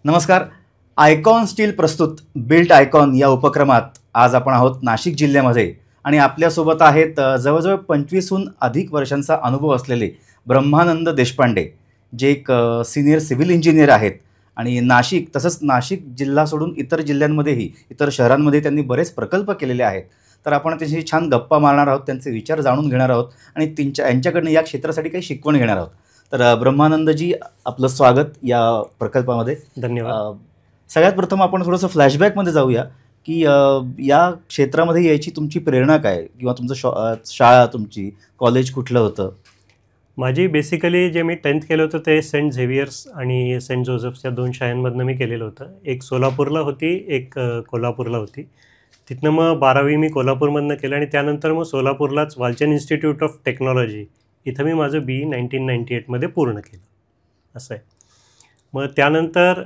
नमस्कार. Icon steel प्रस्तुत built icon या उपक्रमात आज आपण आहोत नाशिक जिल्ह्यामध्ये आणि आपल्यासोबत आहेत जवळजवळ 25हून अधिक वर्षांचा अनुभव असलेले ब्रह्मानंद देशपांडे, जे एक सिनियर सिव्हिल इंजिनियर आहेत आणि नाशिक तसंच नाशिक जिल्हा सोडून इतर जिल्ह्यांमध्येही इतर शहरांमध्ये त्यांनी बरेच प्रकल्प केलेले आहेत. तर आपण त्यांची छान गप्पा मारणार आहोत, त्यांचे विचार जाणून घेणार आहोत आणि यांच्याकडनं या क्षेत्रासाठी काही शिकवण घेणार आहोत. तर ब्रह्मानंदजी, आपलं स्वागत या प्रकल्पामध्ये. धन्यवाद. सगळ्यात प्रथम आपण थोडंसं फ्लॅशबॅकमध्ये जाऊया की या क्षेत्रामध्ये यायची तुमची प्रेरणा काय, किंवा तुमचं शाळा, तुमची कॉलेज कुठलं होतं? माझी बेसिकली जे मी 10th केलं होतं ते सेंट झेवियर्स आणि सेंट जोसेफ्स या 2 शाळांमधनं मी केलेलं होतं. एक सोलापूरला होती, एक कोल्हापूरला होती. तिथनं मग 12वी मी कोल्हापूरमधनं केलं आणि त्यानंतर मग सोलापूरलाच वालचंद इन्स्टिट्यूट ऑफ टेक्नॉलॉजी इथं मी माझं BE 1998मध्ये पूर्ण केलं. असं आहे. मग त्यानंतर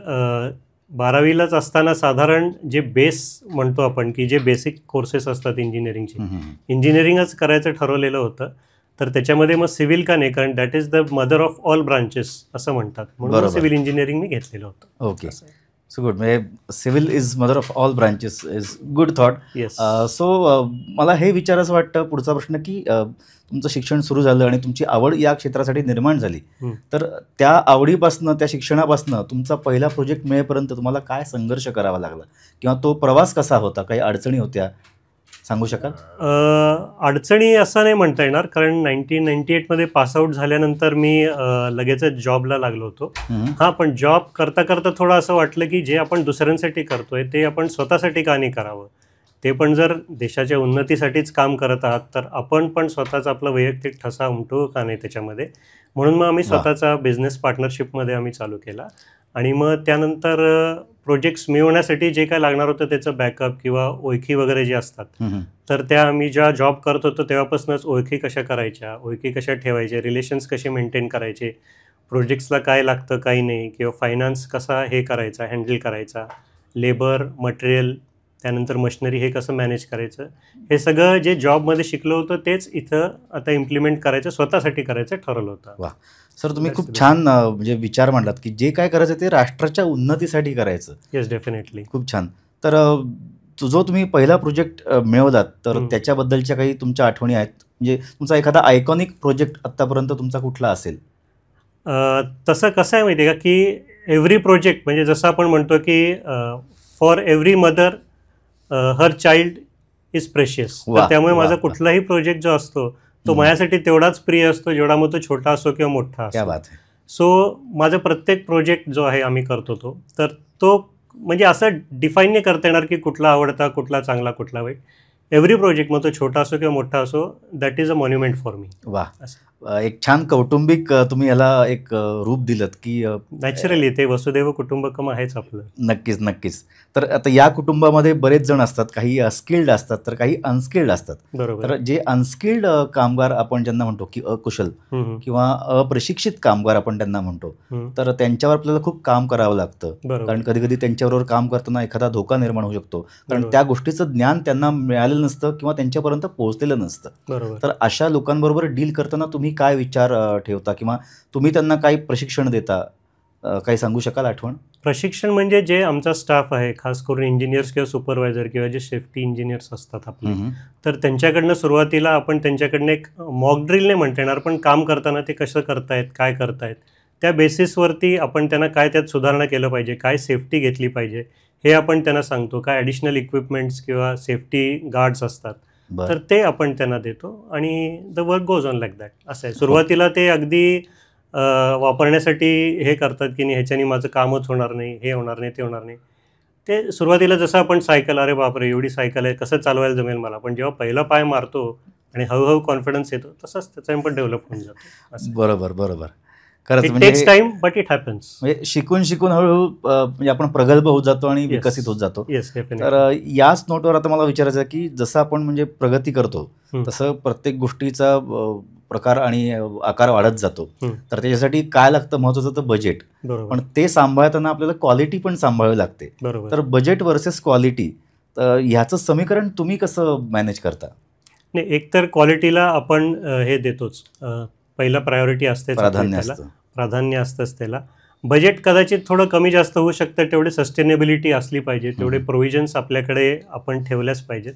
12वीलाच असताना साधारण जे बेस म्हणतो आपण की जे बेसिक कोर्सेस असतात इंजिनिअरिंगचे, इंजिनिअरिंगच करायचं ठरवलेलं होतं. तर त्याच्यामध्ये मग सिव्हिल का नाही, कारण that is the mother of all branches असं म्हणतात, म्हणून सिव्हिल इंजिनिअरिंग मी घेतलेलं होतं. Okay, so good. म्हणजे civil is mother of all branches is good thought. Yes. So मला हे विचारायचं वाटतं, पुढचा प्रश्न, की तुमचं शिक्षण सुरू झालं आणि तुमची आवड या क्षेत्रासाठी निर्माण झाली, तर त्या आवडीपासनं, त्या शिक्षणापासनं तुमचा पहिला प्रोजेक्ट मिळेपर्यंत तुम्हाला काय संघर्ष करावा लागला, किंवा तो प्रवास कसा होता? काही अडचणी होत्या, सांगू शकाल? अडचणी असं नाही म्हणता येणार, कारण 1998मध्ये पासआउट झाल्यानंतर मी लगेचच जॉबला लागलो होतो. हां, पण जॉब करता करता थोडं असं वाटलं की जे आपण दुसऱ्यांसाठी करतोय ते आपण स्वतःसाठी का नाही करावं. ते पण जर देशाच्या उन्नतीसाठीच काम करत आहात तर आपण पण स्वतःचा आपला वैयक्तिक ठसा उमटू का नाही त्याच्यामध्ये. म्हणून मग आम्ही स्वतःचा बिझनेस पार्टनरशिपमध्ये आम्ही चालू केला. आणि मग त्यानंतर प्रोजेक्ट्स मिळवण्यासाठी जे काय लागणार होतं त्याचं बॅकअप किंवा ओळखी वगैरे जे असतात, तर त्या आम्ही ज्या जॉब करत होतो तेव्हापासूनच ओळखी कशा करायच्या, ओळखी कशा ठेवायच्या, रिलेशन्स कसे मेंटेन करायचे, प्रोजेक्ट्सला काय लागतं काही नाही, किंवा फायनान्स कसा हे करायचा, हँडल करायचा, लेबर, मटेरियल, त्यानंतर मशिनरी हे कसं मॅनेज करायचं, हे सगळं जे जॉबमध्ये शिकलो होतं तेच इथं आता इम्प्लिमेंट करायचं, स्वतःसाठी करायचं ठरवलं होतं. वा सर, तुम्ही खूप छान म्हणजे विचार मांडलात की जे काय करायचं ते राष्ट्राच्या उन्नतीसाठी करायचं. Yes, definitely. खूप छान. तर जो तुम्ही पहिला प्रोजेक्ट मिळवलात, तर त्याच्याबद्दलच्या काही तुमच्या आठवणी आहेत? म्हणजे तुमचा एखादा आयकॉनिक प्रोजेक्ट आत्तापर्यंत तुमचा कुठला असेल? तसं कसं आहे माहिती आहे का, की एव्हरी प्रोजेक्ट म्हणजे जसं आपण म्हणतो की for every mother her child is precious. त्यामुळे माझा कुठलाही प्रोजेक्ट जो असतो तो माझ्यासाठी तेवढाच प्रिय असतो जेवढा मग तो छोटा असो किंवा मोठा असो. सो माझा प्रत्येक प्रोजेक्ट जो आहे आम्ही करतो तो म्हणजे असं डिफाईन नाही करता येणार की कुठला आवडता, कुठला चांगला, कुठला वाईट. एव्हरी प्रोजेक्ट मग तो छोटा असो किंवा मोठा असो, that is a monument for me. वा, एक छान कौटुंबिक तुम्ही याला एक रूप दिलत की नॅचरली ते वसुदैव कुटुंबकम आहेच आपलं. नक्कीच नक्कीच. तर आता या कुटुंबामध्ये बरेच जण असतात, काही स्किल्ड असतात तर काही अनस्किल्ड असतात. बरोबर. तर जे अनस्किल्ड कामगार आपण ज्यांना म्हणतो की अकुशल किंवा अप्रशिक्षित कामगार आपण त्यांना म्हणतो, तर त्यांच्यावर आपल्याला खूप काम करावं लागतं. कारण कधी कधी त्यांच्याबरोबर काम करताना एखादा धोका निर्माण होऊ शकतो, कारण त्या गोष्टीचं ज्ञान त्यांना मिळालेलं नसतं किंवा त्यांच्यापर्यंत पोहोचलेलं नसतं. तर अशा लोकांबरोबर डील करताना तुम्ही काय विचार ठेवता, किंवा तुम्ही त्यांना काही प्रशिक्षण देता, काही सांगू शकाल आठवण? प्रशिक्षण म्हणजे जे आमचा स्टाफ आहे, खास करून इंजिनियर्स किंवा सुपरवायझर किंवा जे सेफ्टी इंजिनियर्स असतात आपले, तर त्यांच्याकडनं सुरुवातीला आपण त्यांच्याकडनं एक मॉक ड्रिल नाही म्हणता येणार, पण काम करताना ते कसं करतायत, काय करतायत, त्या बेसिसवरती आपण त्यांना काय त्यात सुधारणा केलं पाहिजे, काय सेफ्टी घेतली पाहिजे हे आपण त्यांना सांगतो. काय ॲडिशनल इक्विपमेंट्स किंवा सेफ्टी गार्ड्स असतात तर ते आपण त्यांना देतो आणि the work goes on like that. असं आहे. सुरुवातीला ते अगदी वापरण्यासाठी हे करतात की नाही ह्याच्याने माझं कामच होणार नाही, हे होणार नाही, ते होणार नाही. ते सुरुवातीला जसं आपण सायकल, अरे बापरे एवढी सायकल आहे, कसं चालवायला जमेल मला, पण जेव्हा पहिला पाय मारतो आणि हळूहळू कॉन्फिडन्स येतो तसंच त्याचा पण डेव्हलप होऊन जातो. बरोबर बरोबर. खरंच it takes time but it happens. म्हणजे शिकून शिकून हळूहळू म्हणजे आपण प्रगल्भ होत जातो आणि विकसित होत जातो. तर याच नोटवर आता मला विचारायचं आहे की जसं आपण म्हणजे प्रगती करतो तसं प्रत्येक गोष्टीचा प्रकार आणि आकार वाढत जातो. तर त्याच्यासाठी काय लागतं, महत्त्वाचं तर बजेट. पण ते सांभाळताना आपल्याला क्वालिटी पण सांभाळावी लागते. तर बजेट वर्सेस क्वालिटी, ह्याचं समीकरण तुम्ही कसं मॅनेज करता? नाही, एक तर क्वालिटीला आपण हे देतोच, पहिला प्रायोरिटी असते, प्राधान्य असतंच त्याला. बजेट कदाचित थोडं कमी जास्त होऊ शकतं, तेवढे सस्टेनेबिलिटी असली पाहिजे, तेवढे प्रोव्हिजन्स आपल्याकडे आपण ठेवल्याच पाहिजेत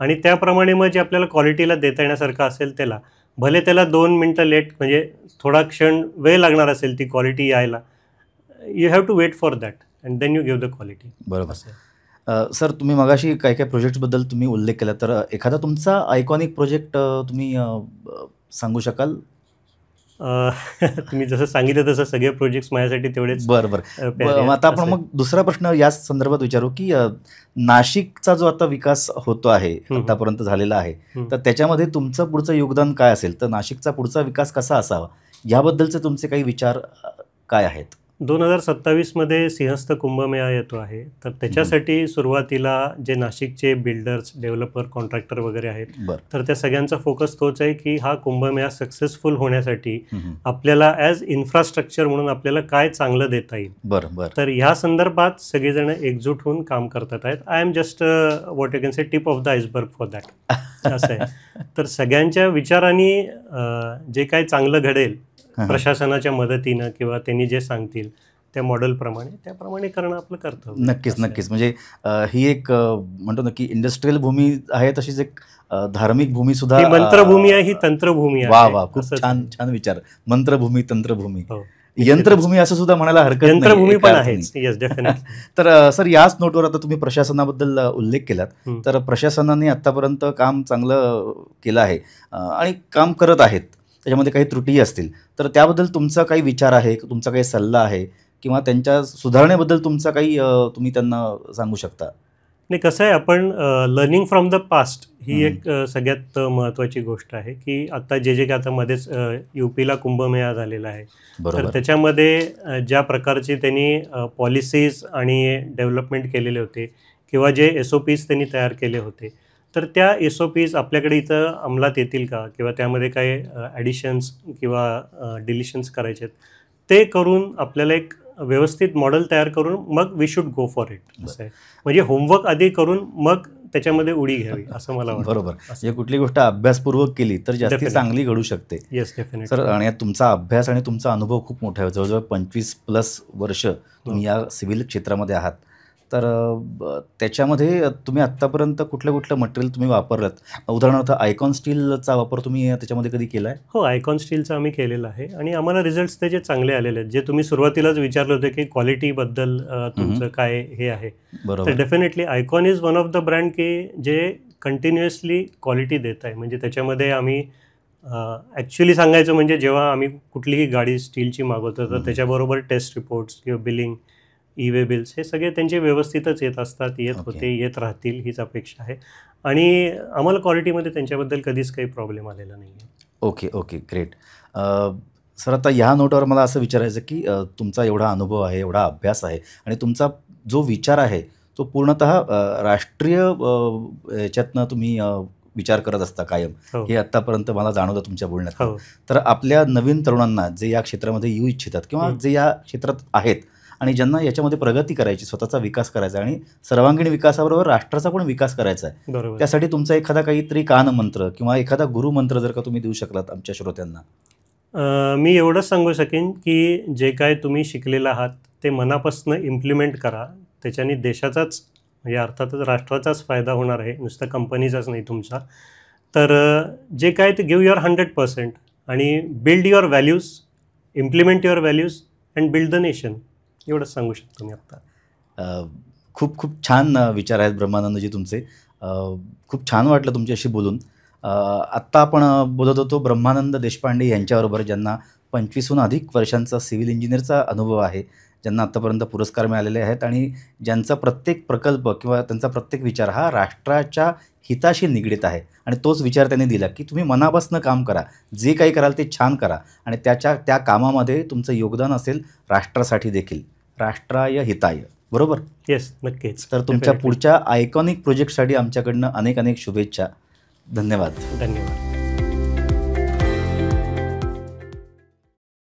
आणि त्याप्रमाणे मग जे आपल्याला क्वालिटीला देता येण्यासारखं असेल त्याला, भले त्याला 2 मिनटं लेट म्हणजे थोडा क्षण वेळ लागणार असेल ती क्वालिटी यायला, you have to wait for that and then you give the quality. बरोबर. सर, तुम्ही मगाशी काही काही प्रोजेक्ट्सबद्दल तुम्ही उल्लेख केला, तर एखादा तुमचा आयकॉनिक प्रोजेक्ट तुम्ही सांगू शकाल? तुम्ही जसं सांगितलं तसं सगळे प्रोजेक्ट्स माझ्यासाठी तेवढेच बरं बरं. आता आपण मग दुसरा प्रश्न याच संदर्भात विचारू की नाशिकचा जो आता विकास होतो आहे, आतापर्यंत झालेला आहे, तर त्याच्यामध्ये तुमचं पुढचं योगदान काय असेल? तर नाशिकचा पुढचा विकास कसा असावा याबद्दलचे तुमचे काही विचार काय आहेत? 2027 मध्ये सिंहस्थ कुंभमेळा येतो आहे, तर त्याच्यासाठी सुरुवातीला जे नाशिकचे बिल्डर्स, डेव्हलपर, कॉन्ट्रॅक्टर वगैरे आहेत, तर त्या सगळ्यांचा फोकस तोच आहे की हा कुंभमेळा सक्सेसफुल होण्यासाठी आपल्याला ॲज इन्फ्रास्ट्रक्चर म्हणून आपल्याला काय चांगलं देता येईल. बरं. तर ह्या संदर्भात सगळेजण एकजूट होऊन काम करतात आहेत. I am just what you can say tip of the iceberg for that असं आहे. तर सगळ्यांच्या विचारांनी जे काय चांगलं घडेल प्रशासनाच्या मदतीनं किंवा त्यांनी जे सांगतील त्या मॉडेलप्रमाणे त्याप्रमाणे करणं आपलं कर्तव्य. नक्कीच. म्हणजे ही एक म्हणतो ना की इंडस्ट्रियल भूमी आहे, तशीच एक धार्मिक भूमी सुद्धा, मंत्रभूमी आहे, ही तंत्रभूमी आहे. वा, खूप छान विचार. मंत्रभूमी, तंत्रभूमी, यंत्रभूमी असं सुद्धा म्हणायला हरकत नाही. यंत्रभूमी पण आहे. Yes, definitely. तर सर, याच नोटवर आता तुम्ही प्रशासनाबद्दल उल्लेख केलात, तर प्रशासनाने आतापर्यंत काम चांगलं केलं आहे आणि काम करत आहेत, त्याच्यामध्ये काही त्रुटी असतील, तर त्याबद्दल तुमचा काही विचार आहे, तुमचा काही सल्ला आहे किंवा त्यांच्या सुधारणेबद्दल तुमचा काही तुम्ही त्यांना सांगू शकता? नाही, कसं आहे, आपण लर्निंग फ्रॉम द पास्ट ही एक सगळ्यात महत्त्वाची गोष्ट आहे की आता जे काय आता मध्येच UPला कुंभमेळा झालेला आहे, तर त्याच्यामध्ये ज्या प्रकारचे त्यांनी पॉलिसीज आणि डेव्हलपमेंट केलेले होते किंवा जे SOPs त्यांनी तयार केले होते, तर त्या SOPs आपल्याकडे इथं अंमलात येतील का किंवा त्यामध्ये काही ॲडिशन्स किंवा डिलिशन्स करायचे आहेत, ते करून आपल्याला एक व्यवस्थित मॉडेल तयार करून मग we should go for it. असं आहे, म्हणजे होमवर्क आधी करून मग त्याच्यामध्ये उडी घ्यावी असं मला वाटतं. बरोबर. म्हणजे कुठली गोष्ट अभ्यासपूर्वक केली तर जास्त चांगली घडू शकते. Yes, definitely. सर, आणि तुमचा अभ्यास आणि तुमचा अनुभव खूप मोठा आहे. जवळजवळ 25+ वर्ष तुम्ही या सिव्हिल क्षेत्रामध्ये आहात, तर त्याच्यामध्ये तुम्ही आत्तापर्यंत कुठलं मटेरियल तुम्ही वापरलं? उदाहरणार्थ आयकॉन स्टीलचा वापर तुम्ही त्याच्यामध्ये कधी केला आहे? हो, आयकॉन स्टीलचा आम्ही केलेला आहे आणि आम्हाला रिझल्ट्स त्याचे चांगले आलेले आहेत. जे तुम्ही सुरुवातीलाच विचारलं होतं की क्वालिटीबद्दल तुमचं काय हे आहे, तर definitely icon is one of the brand की जे कंटिन्युअसली क्वालिटी देत आहे. म्हणजे त्याच्यामध्ये आम्ही ॲक्च्युली सांगायचं म्हणजे जेव्हा आम्ही कुठलीही गाडी स्टीलची मागवतो, तर त्याच्याबरोबर टेस्ट रिपोर्ट्स किंवा बिलिंग, E-वे बिल्स, हे सगळे त्यांचे व्यवस्थितच येत असतात, येत राहतील हीच अपेक्षा आहे आणि आम्हाला क्वालिटीमध्ये त्यांच्याबद्दल कधीच काही प्रॉब्लेम आलेला नाही आहे. Okay, great. सर, आता ह्या नोटवर मला असं विचारायचं की तुमचा एवढा अनुभव आहे, एवढा अभ्यास आहे आणि तुमचा जो विचार आहे तो पूर्णतः राष्ट्रीय याच्यातनं तुम्ही विचार करत असता कायम, हे आत्तापर्यंत मला जाणवलं तुमच्या बोलण्यात. तर आपल्या नवीन तरुणांना जे या क्षेत्रामध्ये येऊ इच्छितात किंवा जे या क्षेत्रात आहेत आणि ज्यांना याच्यामध्ये प्रगती करायची, स्वतःचा विकास करायचा आणि सर्वांगीण विकासाबरोबर राष्ट्राचा पण विकास करायचा आहे, त्यासाठी तुमचा एखादा काहीतरी कानमंत्र किंवा एखादा गुरुमंत्र जर का तुम्ही देऊ शकलात आमच्या श्रोत्यांना? मी एवढंच सांगू शकेन की जे काय तुम्ही शिकलेलं आहात ते मनापासून इम्प्लिमेंट करा. त्याच्याने देशाचाच म्हणजे अर्थातच राष्ट्राचाच फायदा होणार आहे, नुसतं कंपनीचाच नाही तुमचा. तर जे काय ते गिव्ह युअर 100% आणि build your values, implement your values and build the nation. एवढंच सांगू शकतो मी आत्ता. खूप छान विचार आहेत ब्रह्मानंदजी तुमचे. खूप छान वाटलं तुमच्याशी बोलून. आत्ता आपण बोलत होतो ब्रह्मानंद देशपांडे यांच्याबरोबर, ज्यांना 25हून अधिक वर्षांचा सिव्हिल इंजिनिअरचा अनुभव आहे, ज्यांना आत्तापर्यंत पुरस्कार मिळालेले आहेत आणि ज्यांचा प्रत्येक प्रकल्प किंवा त्यांचा प्रत्येक विचार हा राष्ट्राच्या हिताशी निगडीत आहे आणि तोच विचार त्यांनी दिला की तुम्ही मनापासून काम करा, जे काही कराल ते छान करा आणि त्या कामामध्ये तुमचं योगदान असेल राष्ट्रासाठी देखील, राष्ट्राय हिताय. बरोबर? येस, नक्कीच. तर तुमच्या पुढच्या आयकॉनिक प्रोजेक्टसाठी आमच्याकडनं अनेक शुभेच्छा. धन्यवाद.